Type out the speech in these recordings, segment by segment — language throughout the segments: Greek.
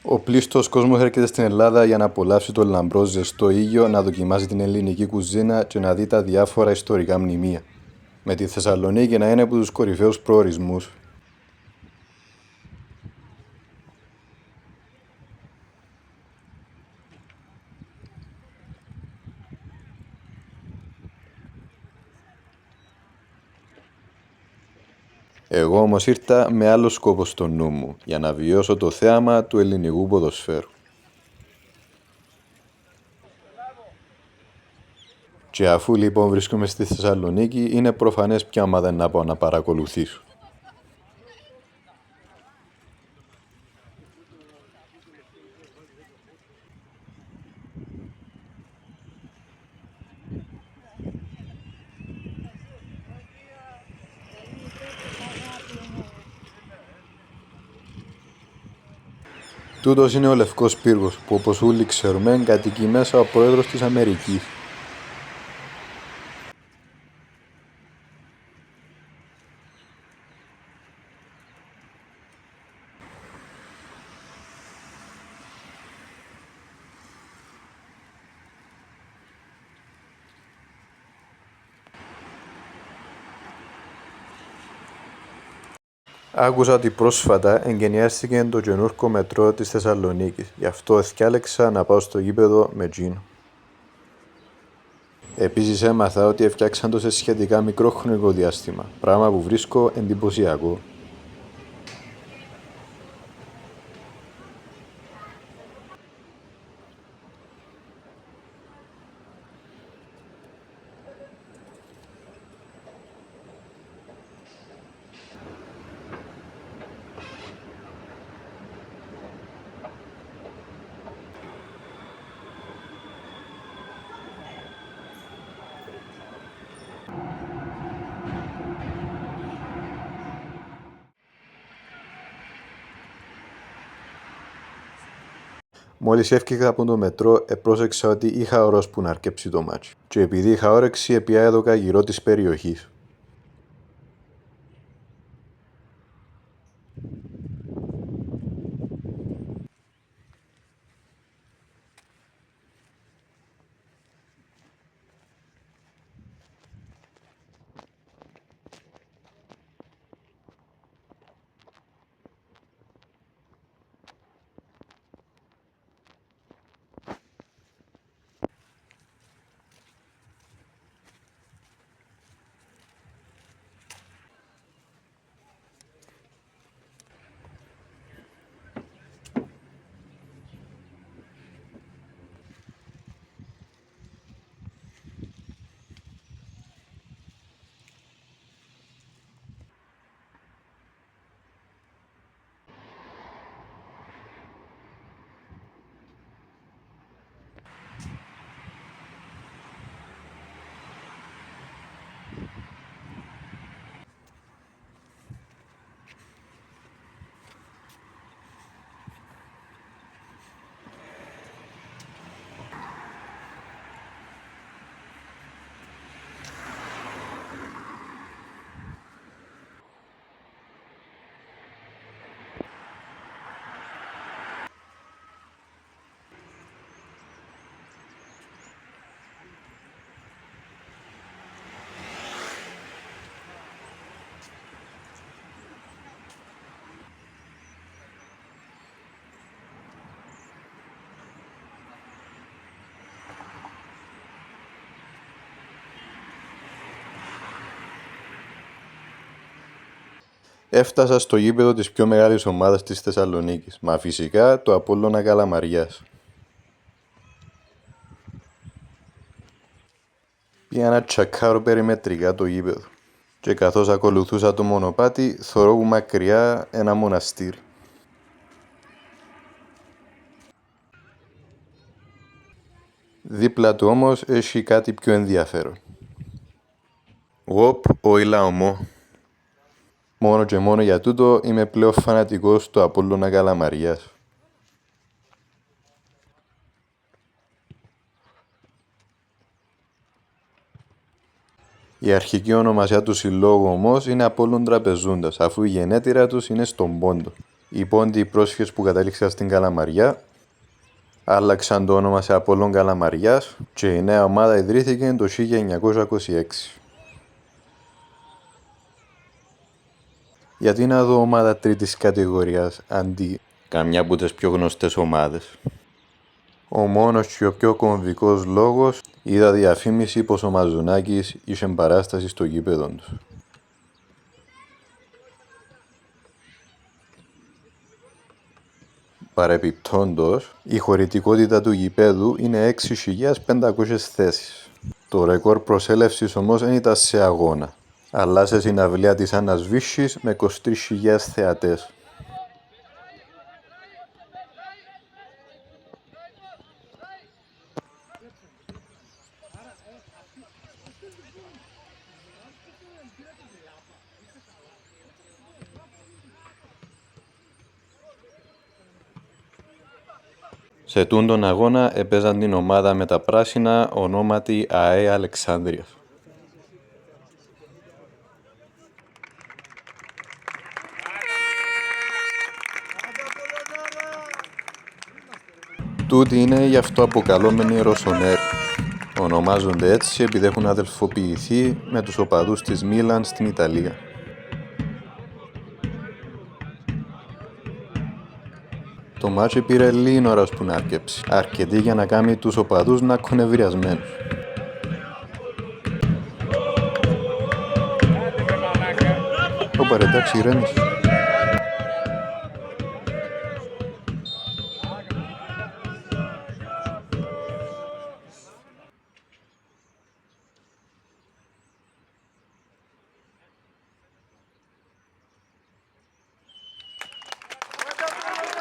Ο πλήστος κόσμος έρχεται στην Ελλάδα για να απολαύσει τον λαμπρό ζεστό ήλιο, να δοκιμάσει την ελληνική κουζίνα και να δει τα διάφορα ιστορικά μνημεία. Με τη Θεσσαλονίκη να είναι από τους κορυφαίους προορισμούς. Εγώ όμως ήρθα με άλλο σκόπο στο νου μου, για να βιώσω το θέαμα του ελληνικού ποδοσφαίρου. Και αφού λοιπόν βρίσκομαι στη Θεσσαλονίκη, είναι προφανές ποια ομάδα να πάω να παρακολουθήσω. Τούτος είναι ο Λευκός Πύργος, που όπως όλοι ξέρουμε κατοικεί μέσα ο πρόεδρος της Αμερικής. Άκουσα ότι πρόσφατα εγκαινιάστηκε το καινούργιο μετρό της Θεσσαλονίκης, γι' αυτό εθιάλεξα να πάω στο γήπεδο με τζίνο. Επίσης έμαθα ότι έφτιαξαν το σε σχετικά μικρό χρονικό διάστημα, πράγμα που βρίσκω εντυπωσιακό. Μόλις έφυγα από το μετρό, επρόσεξα ότι είχα ορόσπου να αρκέψει το μάτσι. Και επειδή είχα όρεξη, επιάεδωκα γύρω της περιοχής. Έφτασα στο γήπεδο της πιο μεγάλης ομάδας της Θεσσαλονίκης, μα φυσικά το Απόλλωνα Καλαμαριάς. Πήγα να τσακάρω περιμετρικά το γήπεδο και καθώς ακολουθούσα το μονοπάτι, θωρώ που μακριά ένα μοναστήρι. Δίπλα του όμως έχει κάτι πιο ενδιαφέρον. Όχι λαωμό. Μόνο και μόνο για τούτο είμαι πλέον φανατικός του Απόλλωνα Καλαμαριάς. Η αρχική ονομασία του συλλόγου όμως είναι Απόλλων Τραπεζούντας, αφού η γενέτειρα τους είναι στον Πόντο. Οι πόντιοι πρόσφυγες που κατέληξαν στην Καλαμαριά άλλαξαν το όνομα σε Απόλλων Καλαμαριάς και η νέα ομάδα ιδρύθηκε το 1926. Γιατί να δω ομάδα τρίτης κατηγορίας αντί καμιά από τις πιο γνωστές ομάδες? Ο μόνος και ο πιο κομβικός λόγος είδα διαφήμιση πως ο Μαζουνάκης είχε παράσταση στο γήπεδο του. Παρεπιπτόντως, η χωρητικότητα του γηπέδου είναι 6.500 θέσεις. Το ρεκόρ προσέλευσης όμως δεν ήταν σε αγώνα, αλλά σε συναυλία της Άννας Βύσσης με 23.000 θεατές. Σε τούντον αγώνα έπαιζαν την ομάδα με τα πράσινα ονόματι ΑΕ Αλεξάνδρειας. Τούτοι είναι οι αυτοαποκαλούμενοι Ροσονέρ. Ονομάζονται έτσι επειδή έχουν αδελφοποιηθεί με τους οπαδούς της Μίλαν στην Ιταλία. Το μάτσι πήρε λίγη ώρα που να αρκέψει, αρκετή για να κάνει τους οπαδούς να έχουν ευριασμένους. Ωπα ρε, εντάξει, ηρέμησε.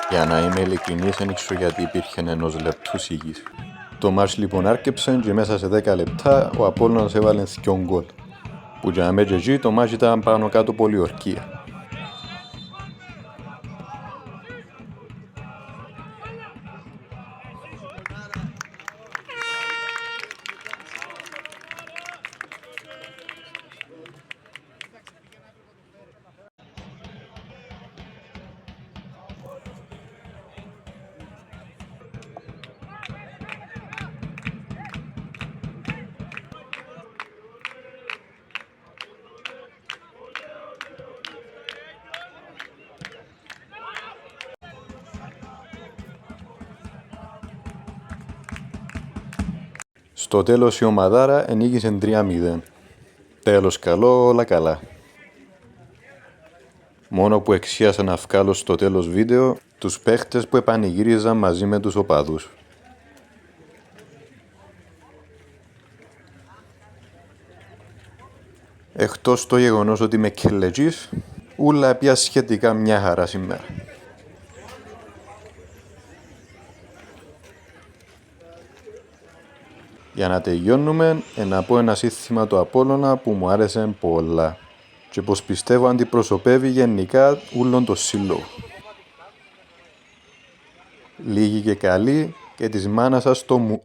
Για να είμαι ειλικρινής, δεν ήξερα γιατί υπήρχε ενός λεπτού σιγής. Το μάτς λοιπόν άρκεψε και μέσα σε 10 λεπτά ο Απόλλωνας έβαλε 2 γκολ. Που για να με και εκεί το μάτς ήταν πάνω κάτω πολιορκία. Στο τέλος η ομαδάρα ενίκησε 3-0. Τέλος καλό, όλα καλά. Μόνο που εξίασα να βγάλω στο τέλος βίντεο τους παίχτες που επανηγύριζαν μαζί με τους οπαδούς. Εκτός το γεγονός ότι είμαι κελετζής, ούλα πια σχετικά μια χαρά σήμερα. Για να τελειώνουμε, να πω ένα σύνθημα του Απόλλωνα που μου άρεσε πολλά και πως πιστεύω αντιπροσωπεύει γενικά ούλον το σύλλογο. Λίγοι και καλοί και της μάνας σας το μου.